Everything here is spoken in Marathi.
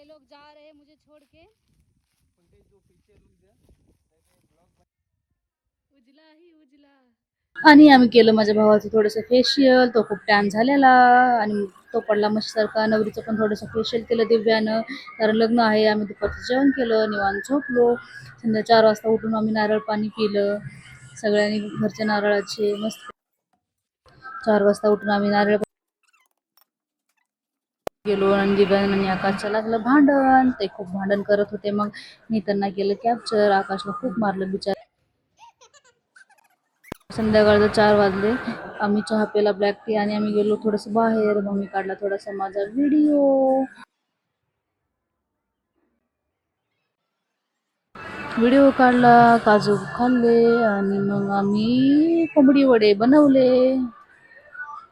ये लोग जा रहे हैं मुझे छोड़ के। उजला ही उजला। आणि आम्ही केलं माझ्या भावाचं थोडंसं फेशियल, तो खूप टॅन झालेला आणि तो पडला मशीसारखा. नवरीचं पण थोडंसं फेशियल केलं दिव्यानं, कारण लग्न आहे. आम्ही दुपारचं जेवण केलं, निवांत झोपलो. संध्या 4 वाजता उठून आम्ही नारळ पाणी पिलं सगळ्यांनी, घरच्या नारळाचे मस्त. 4 वाजता उठून आम्ही नारळ गेलो आणि दिव्यान आणि आकाशचं लागलं भांडण. ते खूप भांडण करत होते. मग मी त्यांना केलं कॅप्चर. आकाशला खूप मारलं बिचार. संध्याकाळचं 4 वाजले. आम्ही चहा प्याला ब्लॅक टी आणि आम्ही गेलो थोडंसं बाहेर. मग मी काढला थोडासा माझा व्हिडिओ काढला, काजू खाल्ले आणि मग आम्ही कोंबडी वडे बनवले.